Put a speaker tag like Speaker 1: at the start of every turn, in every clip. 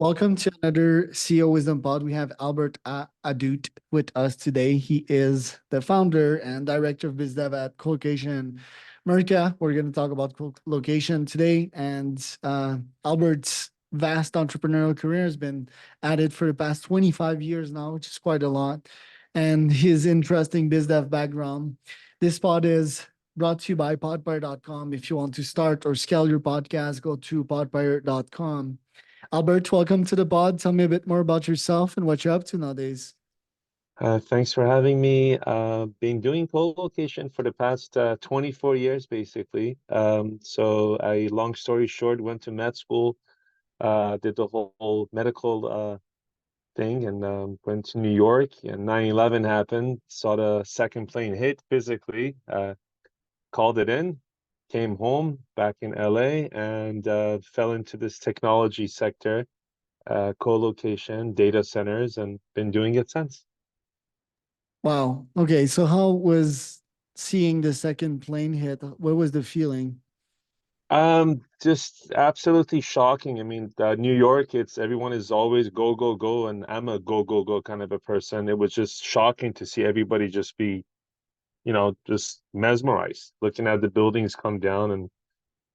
Speaker 1: Welcome to another CEO Wisdom Pod. We have Albert Ahdoot with us today. He is the founder and director of biz dev at Colocation America. We're going to talk about location today. And Albert's vast entrepreneurial career has been at it for the past 25 years now, which is quite a lot. And his interesting biz dev background. This pod is brought to you by podpire.com. If you want to start or scale your podcast, go to podpire.com. Albert, welcome to the pod. Tell me a bit more about yourself and what you're up to nowadays.
Speaker 2: Thanks for having me. Been doing co-location for the past 24 years, basically. Long story short, went to med school, did the whole medical thing, and went to New York. And 9/11 happened. Saw the second plane hit physically. Called it in, came home back in LA, and fell into this technology sector, co-location, data centers, and been doing it since.
Speaker 1: Wow. Okay. So, how was seeing the second plane hit? What was the feeling?
Speaker 2: Just absolutely shocking. I mean, New York, it's everyone is always go, go, go, and I'm a go, go, go kind of a person. It was just shocking to see everybody just be, just mesmerized, looking at the buildings come down,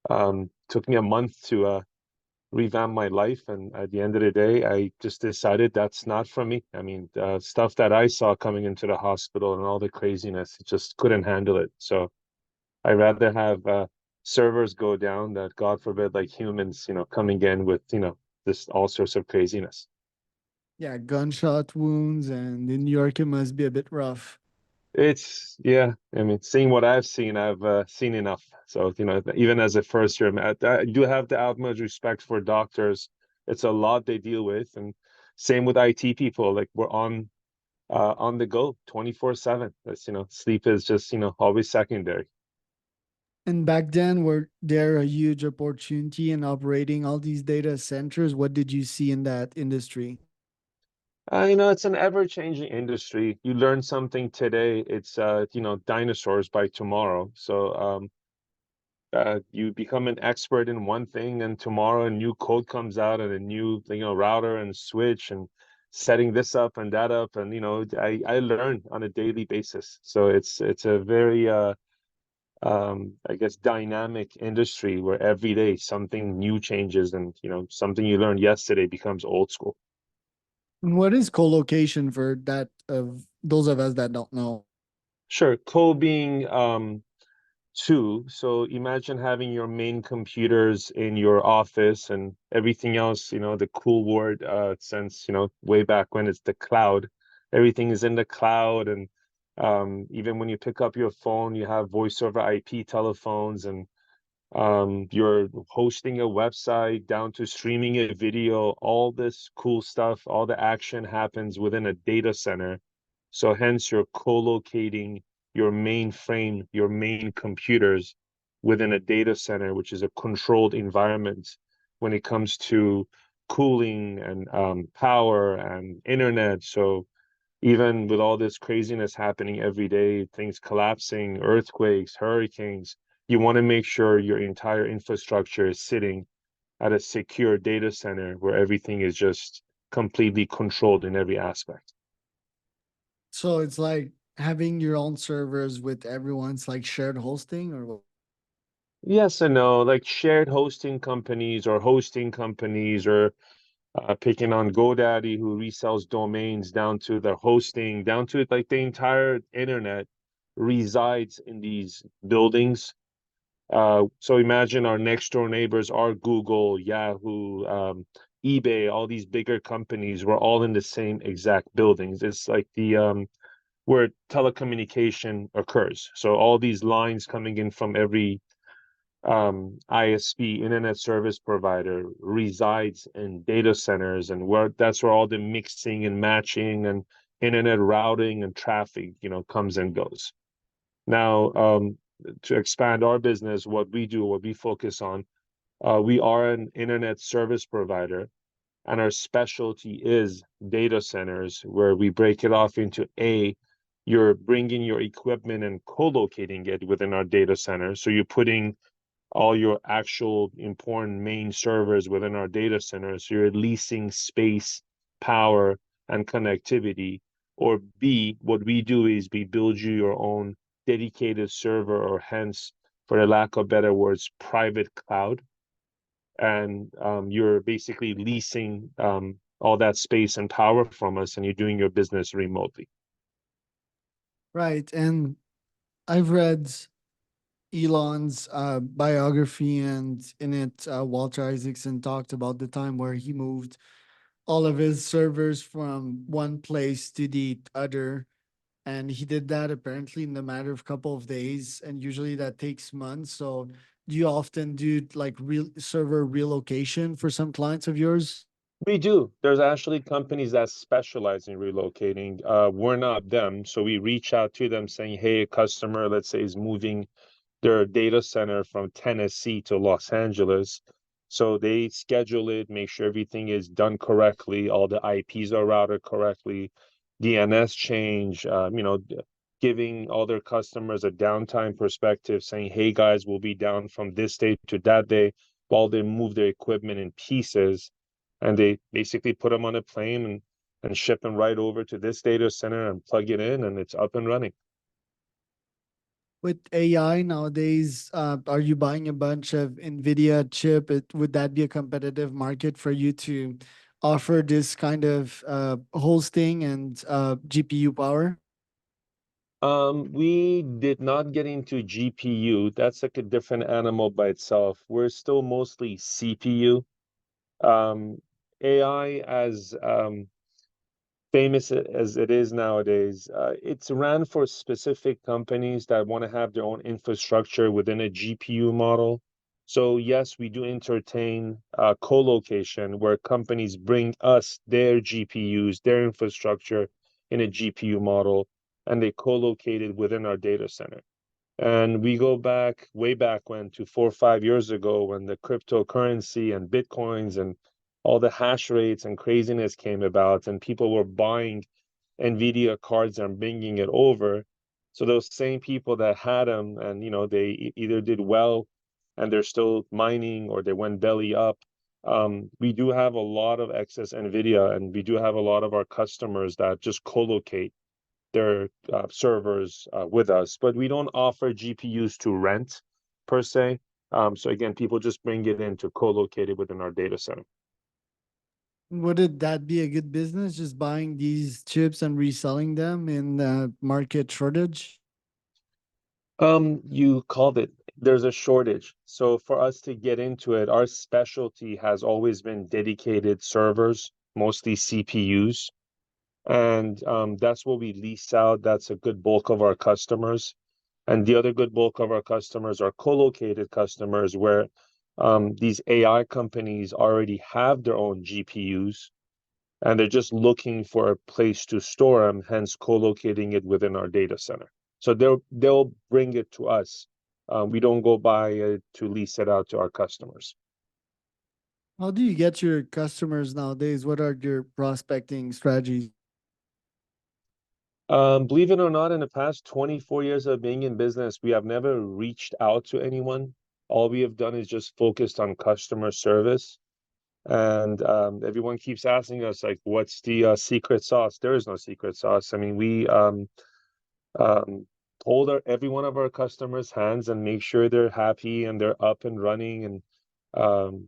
Speaker 2: and took me a month to revamp my life. And at the end of the day, I just decided that's not for me. I mean, stuff that I saw coming into the hospital and all the craziness, it just couldn't handle it. So I'd rather have servers go down that, God forbid, like humans, coming in with, this all sorts of craziness.
Speaker 1: Yeah, gunshot wounds, and in New York, it must be a bit rough.
Speaker 2: Yeah, I mean, seeing what I've seen enough. So, even as a first year, I do have the utmost respect for doctors. It's a lot they deal with. And same with IT people, like we're on the go 24/7. That's, sleep is just, always secondary.
Speaker 1: And back then, were there a huge opportunity in operating all these data centers? What did you see in that industry?
Speaker 2: It's an ever-changing industry. You learn something today, it's dinosaurs by tomorrow. So you become an expert in one thing, and tomorrow a new code comes out and a new, router and switch and setting this up and that up. And I learn on a daily basis. So it's a very I guess dynamic industry where every day something new changes, and something you learned yesterday becomes old school.
Speaker 1: And what is co-location for that of those of us that don't know?
Speaker 2: Sure. Co being two. So imagine having your main computers in your office and everything else, the cool word since, way back when, it's the cloud. Everything is in the cloud. And even when you pick up your phone, you have voice over IP telephones, and you're hosting a website down to streaming a video. All this cool stuff, all the action happens within a data center. So hence you're co-locating your mainframe, your main computers within a data center, which is a controlled environment when it comes to cooling and power and internet. So even with all this craziness happening every day, things collapsing, earthquakes, hurricanes, you want to make sure your entire infrastructure is sitting at a secure data center where everything is just completely controlled in every aspect.
Speaker 1: So it's like having your own servers with everyone's like shared hosting or what?
Speaker 2: Yes and no, like shared hosting companies, or picking on GoDaddy, who resells domains, down to the hosting, down to like the entire internet resides in these buildings. So imagine our next door neighbors are Google, Yahoo, eBay, all these bigger companies. We're all in the same exact buildings. It's like the where telecommunication occurs. So all these lines coming in from every ISP, internet service provider, resides in data centers, and that's where all the mixing and matching and internet routing and traffic, comes and goes. Now, to expand our business, what we do, what we focus on, we are an internet service provider, and our specialty is data centers, where we break it off into you're bringing your equipment and co-locating it within our data center. So you're putting all your actual important main servers within our data center. So you're leasing space, power, and connectivity. Or B, what we do is we build you your own dedicated server, or hence, for the lack of better words, private cloud. And you're basically leasing all that space and power from us, and you're doing your business remotely.
Speaker 1: Right. And I've read Elon's biography, and in it, Walter Isaacson talked about the time where he moved all of his servers from one place to the other. And he did that apparently in the matter of a couple of days. And usually that takes months. So do you often do like real server relocation for some clients of yours?
Speaker 2: We do. There's actually companies that specialize in relocating. We're not them. So we reach out to them saying, hey, a customer, let's say, is moving their data center from Tennessee to Los Angeles. So they schedule it, make sure everything is done correctly, all the IPs are routed correctly, DNS change, giving all their customers a downtime perspective, saying, hey guys, we'll be down from this day to that day, while they move their equipment in pieces. And they basically put them on a plane and ship them right over to this data center and plug it in, and it's up and running.
Speaker 1: With AI nowadays, are you buying a bunch of NVIDIA chip? Would that be a competitive market for you to offer this kind of hosting and GPU power?
Speaker 2: We did not get into GPU. That's like a different animal by itself. We're still mostly CPU. AI, as famous as it is nowadays, it's ran for specific companies that want to have their own infrastructure within a GPU model. So yes, we do entertain co-location, where companies bring us their GPUs, their infrastructure in a GPU model, and they co-locate it within our data center. And we go back way back when, to 4 or 5 years ago, when the cryptocurrency and Bitcoins and all the hash rates and craziness came about, and people were buying NVIDIA cards and bringing it over. So those same people that had them, and they either did well and they're still mining, or they went belly up. We do have a lot of excess NVIDIA, and we do have a lot of our customers that just co-locate their servers with us, but we don't offer GPUs to rent per se. So again, people just bring it in to co-locate it within our data center.
Speaker 1: Would that be a good business, just buying these chips and reselling them in market shortage?
Speaker 2: You called it. There's a shortage. So for us to get into it, our specialty has always been dedicated servers, mostly CPUs. And that's what we lease out. That's a good bulk of our customers. And the other good bulk of our customers are co-located customers, where these AI companies already have their own GPUs, and they're just looking for a place to store them, hence co-locating it within our data center. So they'll bring it to us. We don't go buy it to lease it out to our customers.
Speaker 1: How do you get your customers nowadays? What are your prospecting strategies?
Speaker 2: Believe it or not, in the past 24 years of being in business, we have never reached out to anyone. All we have done is just focused on customer service. And everyone keeps asking us, like, what's the secret sauce? There is no secret sauce. I mean, we um, hold every one of our customers' hands and make sure they're happy and they're up and running. And um,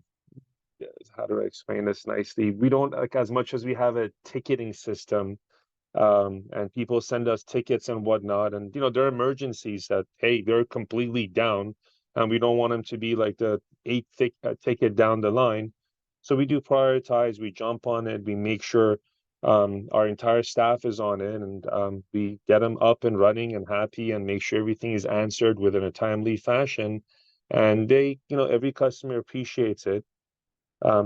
Speaker 2: how do I explain this nicely? We don't, like, as much as we have a ticketing system, and people send us tickets and whatnot, and there are emergencies that, hey, they're completely down, and we don't want them to be like the eighth ticket down the line. So we do prioritize, we jump on it, we make sure our entire staff is on it, and we get them up and running and happy, and make sure everything is answered within a timely fashion. And every customer appreciates it.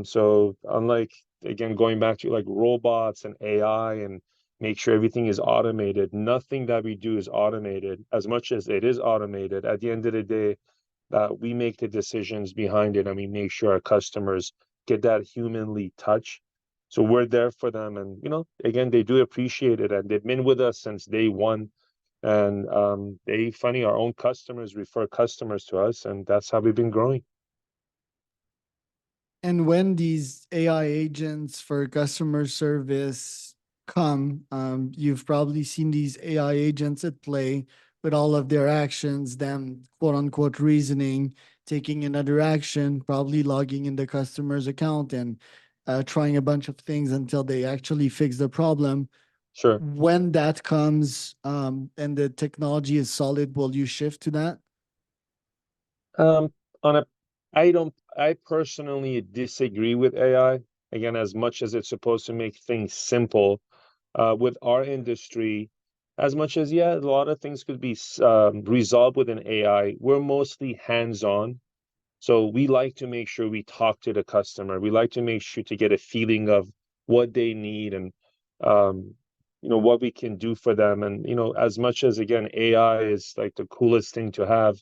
Speaker 2: So unlike, again, going back to like robots and AI and make sure everything is automated, nothing that we do is automated. As much as it is automated, at the end of the day, we make the decisions behind it, and we make sure our customers get that humanly touch. So we're there for them, and again, they do appreciate it, and they've been with us since day one. And they funny, our own customers refer customers to us, and that's how we've been growing.
Speaker 1: And when these AI agents for customer service come, you've probably seen these AI agents at play with all of their actions, them quote unquote reasoning, taking another action, probably logging in the customer's account and trying a bunch of things until they actually fix the problem.
Speaker 2: Sure.
Speaker 1: When that comes and the technology is solid, will you shift to that?
Speaker 2: Um, on a, I personally disagree with AI. Again, as much as it's supposed to make things simple, with our industry, as much as, yeah, a lot of things could be resolved with an AI, we're mostly hands-on. So we like to make sure we talk to the customer. We like to make sure to get a feeling of what they need and um, what we can do for them. And as much as again AI is like the coolest thing to have,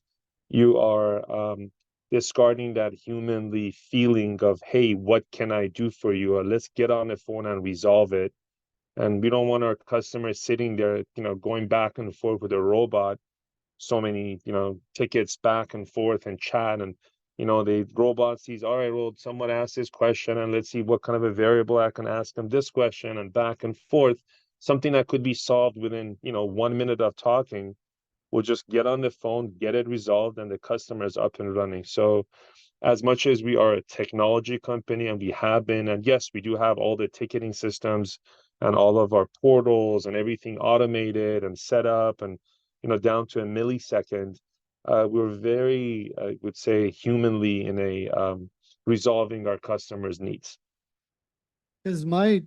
Speaker 2: you are discarding that humanly feeling of, hey, what can I do for you? Or let's get on the phone and resolve it. And we don't want our customers sitting there, going back and forth with a robot, so many tickets back and forth and chat. And the robot sees, all right, well, someone asked this question and let's see what kind of a variable I can ask them this question, and back and forth. Something that could be solved within 1 minute of talking, we'll just get on the phone, get it resolved, and the customer is up and running. So as much as we are a technology company, and we have been, and yes, we do have all the ticketing systems and all of our portals and everything automated and set up, and down to a millisecond, we're very, I would say, humanly in a resolving our customers' needs.
Speaker 1: Because my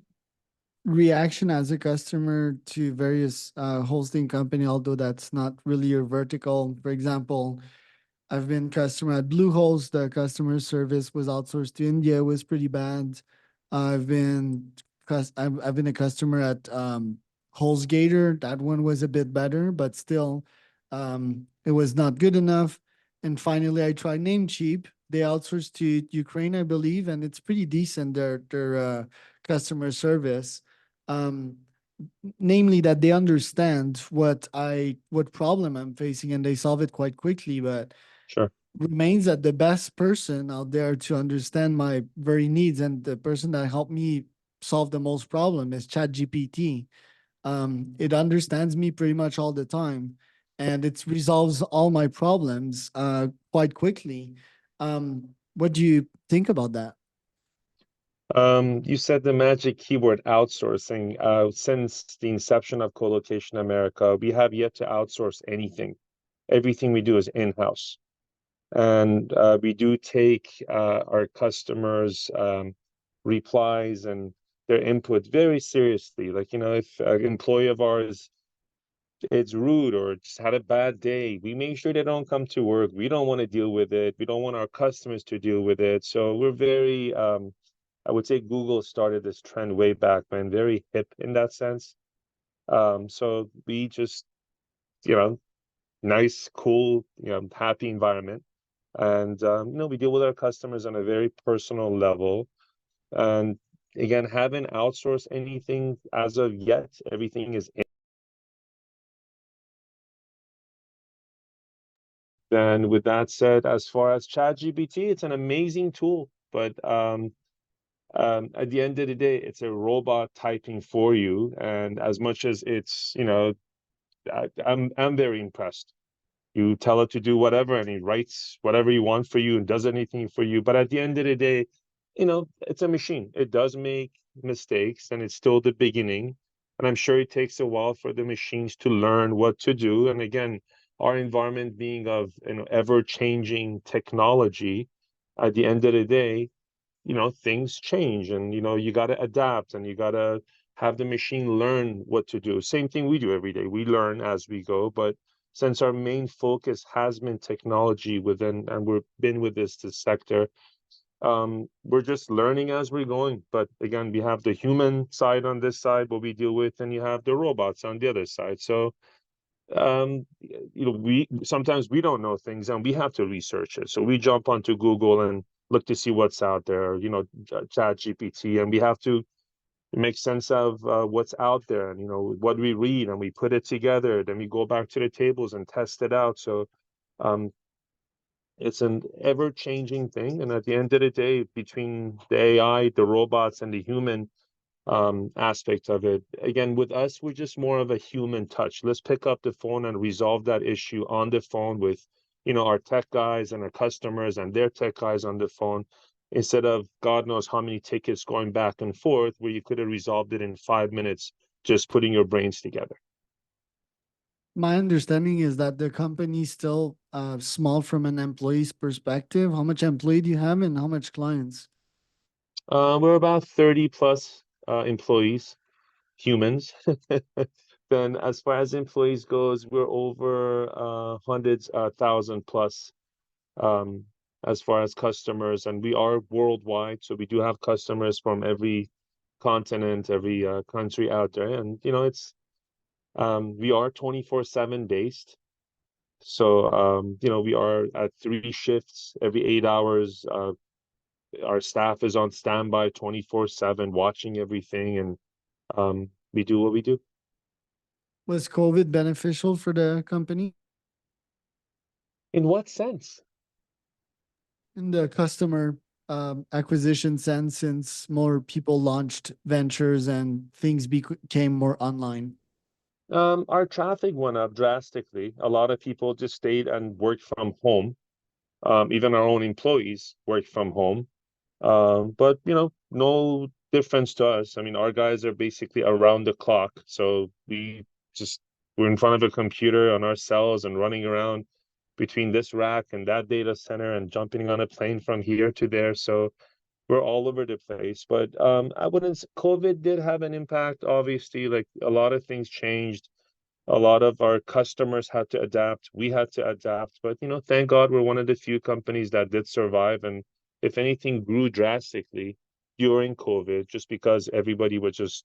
Speaker 1: reaction as a customer to various hosting company, although that's not really your vertical. For example, I've been customer at Bluehost. The customer service was outsourced to India. It was pretty bad. I've been I've been a customer at HostGator. That one was a bit better, but still, it was not good enough. And finally, I tried Namecheap. They outsourced to Ukraine, I believe, and it's pretty decent. Their customer service. Um, Namely that they understand what problem I'm facing and they solve it quite quickly, but
Speaker 2: Sure.
Speaker 1: remains that the best person out there to understand my very needs and the person that helped me solve the most problem is ChatGPT. It understands me pretty much all the time and it resolves all my problems quite quickly. What do you think about that?
Speaker 2: You said the magic keyword, outsourcing. Since the inception of Colocation America, we have yet to outsource anything. Everything we do is in-house. And we do take our customers' replies and their input very seriously. Like, if an employee of ours it's rude or just had a bad day, we make sure they don't come to work. We don't want to deal with it. We don't want our customers to deal with it. So we're very, I would say Google started this trend way back when, very hip in that sense. So we just, you know, nice, cool, happy environment. And, we deal with our customers on a very personal level. And again, haven't outsourced anything as of yet. Everything is in. And with that said, as far as ChatGPT, it's an amazing tool, but at the end of the day, it's a robot typing for you. And as much as it's, I'm very impressed. You tell it to do whatever, and it writes whatever you want for you and does anything for you. But at the end of the day, it's a machine. It does make mistakes, and it's still the beginning. And I'm sure it takes a while for the machines to learn what to do. And again, our environment being of ever-changing technology, at the end of the day, things change, and you got to adapt, and you got to have the machine learn what to do. Same thing we do every day. We learn as we go, but since our main focus has been technology within, and we've been with this sector, we're just learning as we're going. But again, we have the human side on this side, what we deal with, and you have the robots on the other side. So we sometimes we don't know things and we have to research it. So we jump onto Google and look to see what's out there, Chat GPT, and we have to We make sense of what's out there, and what we read, and we put it together. Then we go back to the tables and test it out. So um, it's an ever-changing thing, and at the end of the day, between the AI, the robots, and the human aspect of it, again, with us, we're just more of a human touch. Let's pick up the phone and resolve that issue on the phone with, our tech guys and our customers and their tech guys on the phone, instead of God knows how many tickets going back and forth, where you could have resolved it in 5 minutes, just putting your brains together.
Speaker 1: My understanding is that the company is still small from an employee's perspective. How much employee do you have and how much clients?
Speaker 2: We're about 30 plus employees, humans. Then as far as employees goes, we're over hundreds, thousand plus, um, as far as customers, and we are worldwide. So we do have customers from every continent, every country out there, and it's we are 24/7 based. So we are at 3 shifts every 8 hours. Our staff is on standby 24/7, watching everything, and we do what we do.
Speaker 1: Was COVID beneficial for the company?
Speaker 2: In what sense?
Speaker 1: In the customer acquisition sense, since more people launched ventures and things became more online?
Speaker 2: Our traffic went up drastically. A lot of people just stayed and worked from home. Even our own employees work from home. But no difference to us. I mean, our guys are basically around the clock. So we're in front of a computer on our cells and running around between this rack and that data center and jumping on a plane from here to there. So we're all over the place. But I wouldn't COVID did have an impact, obviously. Like, a lot of things changed. A lot of our customers had to adapt. We had to adapt. But thank God we're one of the few companies that did survive, and if anything, grew drastically during COVID, just because everybody was just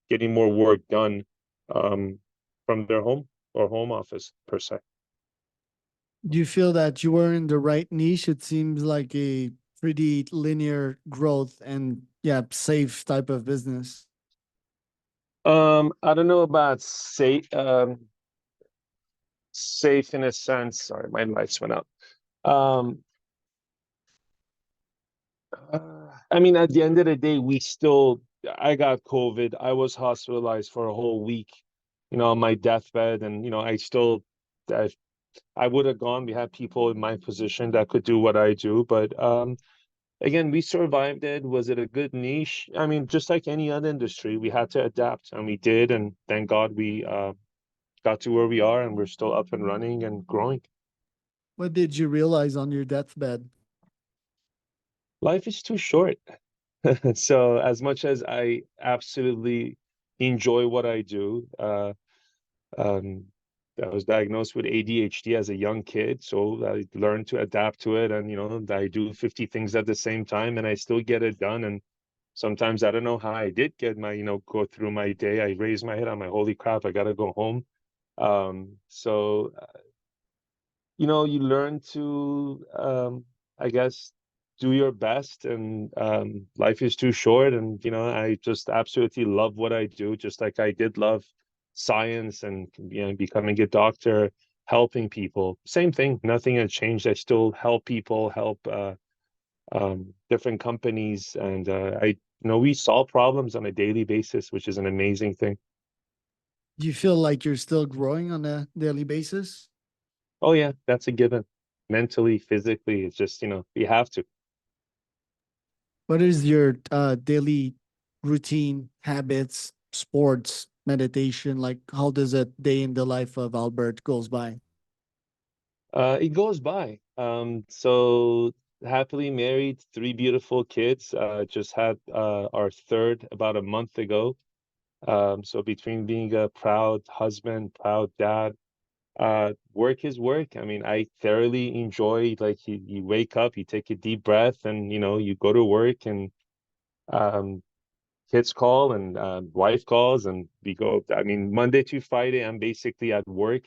Speaker 2: getting more work done um, from their home or home office per se.
Speaker 1: Do you feel that you were in the right niche? It seems like a pretty linear growth and yeah, safe type of business.
Speaker 2: I don't know about safe in a sense. Sorry, my lights went out. Um, I mean, at the end of the day, I got COVID. I was hospitalized for a whole week, on my deathbed. And, I, I would have gone. We had people in my position that could do what I do. But again, we survived it. Was it a good niche? I mean, just like any other industry, we had to adapt, and we did. And thank God we got to where we are, and we're still up and running and growing.
Speaker 1: What did you realize on your deathbed?
Speaker 2: Life is too short. So as much as I absolutely enjoy what I do, um, I was diagnosed with ADHD as a young kid, so I learned to adapt to it, and I do 50 things at the same time, and I still get it done. And sometimes I don't know how I did get go through my day. I raise my head, I'm like, holy crap, I gotta go home. So you learn to, I guess, do your best, and life is too short. And I just absolutely love what I do, just like I did love science and becoming a doctor, helping people. Same thing, nothing has changed. I still help people, help different companies, and we solve problems on a daily basis, which is an amazing thing.
Speaker 1: Do you feel like you're still growing on a daily basis?
Speaker 2: Oh yeah, that's a given. Mentally, physically, it's just you have to.
Speaker 1: What is your daily routine, habits, sports, meditation? Like, how does a day in the life of Albert goes by?
Speaker 2: It goes by. So happily married, 3 beautiful kids. Just had our third about a month ago. So between being a proud husband, proud dad, work is work. I mean, I thoroughly enjoy, like, you wake up, you take a deep breath, and you go to work, and um, kids call, and wife calls, and we go. I mean, Monday to Friday, I'm basically at work.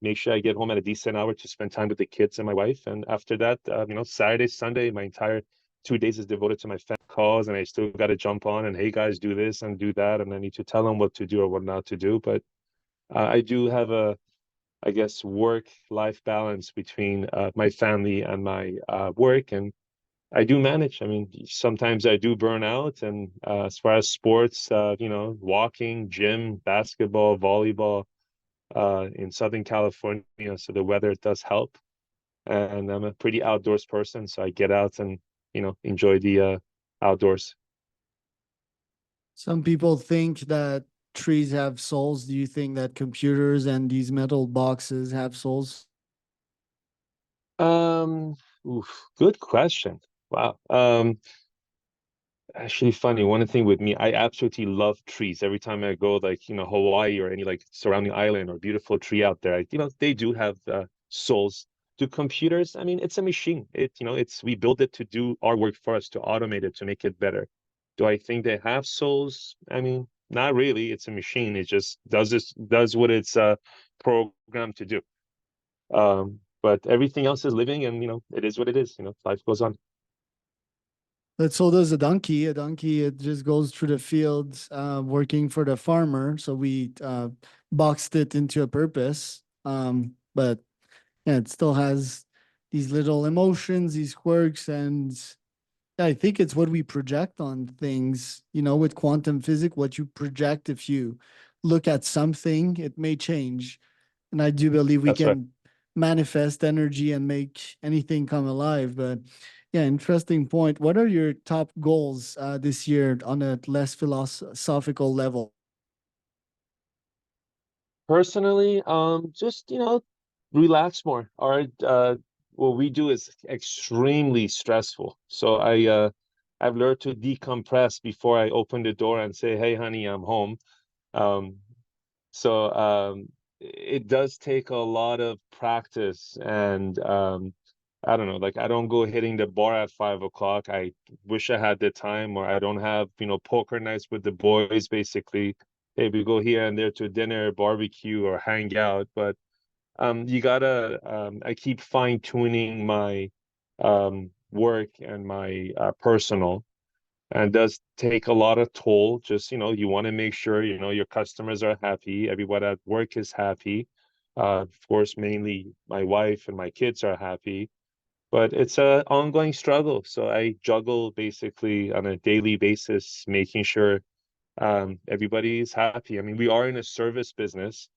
Speaker 2: Make sure I get home at a decent hour to spend time with the kids and my wife. And after that, Saturday, Sunday, my entire 2 days is devoted to my family. calls and I still got to jump on and, hey guys, do this and do that, and I need to tell them what to do or what not to do. But I do have a, I guess, work-life balance between my family and my work, and I do manage. I mean, sometimes I do burn out, and as far as sports, walking, gym, basketball, volleyball, in Southern California, so the weather does help. And I'm a pretty outdoors person, so I get out and enjoy the outdoors.
Speaker 1: Some people think that trees have souls. Do you think that computers and these metal boxes have souls?
Speaker 2: Um, Good question. Wow. Actually, funny. One thing with me, I absolutely love trees. Every time I go, like, Hawaii or any like surrounding island or beautiful tree out there, they do have souls. Do computers? I mean, it's a machine. We build it to do our work for us, to automate it, to make it better. Do I think they have souls? I mean, not really. It's a machine. It just does what it's programmed to do. But everything else is living, and it is what it is. Life goes on.
Speaker 1: But so does a donkey. A donkey, it just goes through the fields, working for the farmer. So we boxed it into a purpose. But yeah, it still has these little emotions, these quirks, and yeah, I think it's what we project on things. With quantum physics, what you project, if you look at something, it may change. And I do believe we
Speaker 2: That's right.
Speaker 1: can manifest energy and make anything come alive. But yeah, interesting point. What are your top goals this year on a less philosophical level?
Speaker 2: Personally, just relax more. Our what we do is extremely stressful. So I've learned to decompress before I open the door and say, "Hey, honey, I'm home." Um, so it does take a lot of practice, and I don't know, like I don't go hitting the bar at 5 o'clock. I wish I had the time, or I don't have, poker nights with the boys, basically. Hey, we go here and there to dinner, barbecue, or hang out. But you gotta, I keep fine tuning my work and my personal, and does take a lot of toll. Just, you want to make sure, your customers are happy, everyone at work is happy. Of course, mainly my wife and my kids are happy, but it's a ongoing struggle. So I juggle basically on a daily basis, making sure everybody is happy. I mean, we are in a service business.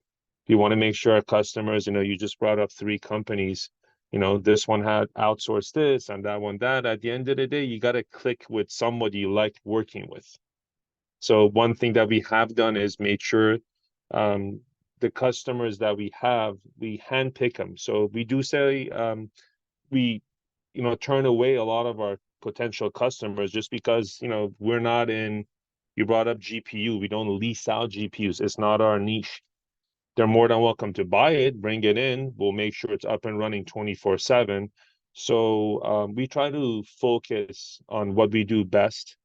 Speaker 2: We want to make sure our customers, you just brought up three companies, this one had outsourced this and that one that. At the end of the day, you got to click with somebody you like working with. So one thing that we have done is made sure um, the customers that we have, we handpick them. So we do say we, turn away a lot of our potential customers just because, we're not in, you brought up GPU, we don't lease out GPUs. It's not our niche. They're more than welcome to buy it, bring it in. We'll make sure it's up and running 24/7. So we try to focus on what we do best.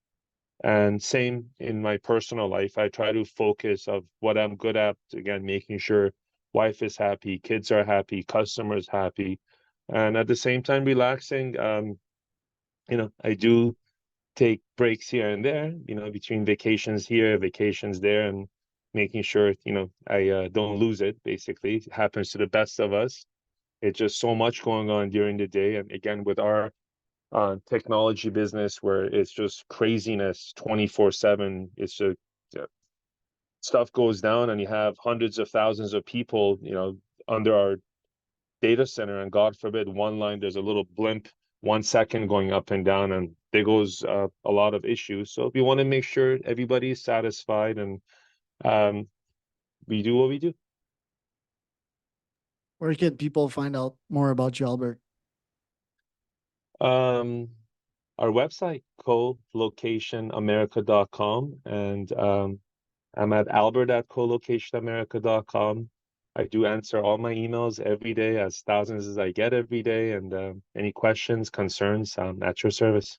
Speaker 2: And same in my personal life, I try to focus of what I'm good at. Again, making sure wife is happy, kids are happy, customers happy, and at the same time relaxing. I do take breaks here and there, between vacations here, vacations there, and making sure, I don't lose it, basically. It happens to the best of us. It's just so much going on during the day. And again, with our technology business where it's just craziness 24/7, it's just stuff goes down and you have hundreds of thousands of people, under our data center, and God forbid one line there's a little blimp 1 second going up and down, and there goes a lot of issues. So we want to make sure everybody is satisfied, and um, we do what we do.
Speaker 1: Where can people find out more about you, Albert?
Speaker 2: um, our website, colocationamerica.com, and I'm at albert at colocationamerica.com. I do answer all my emails every day, as thousands as I get every day, and any questions, concerns, at your service.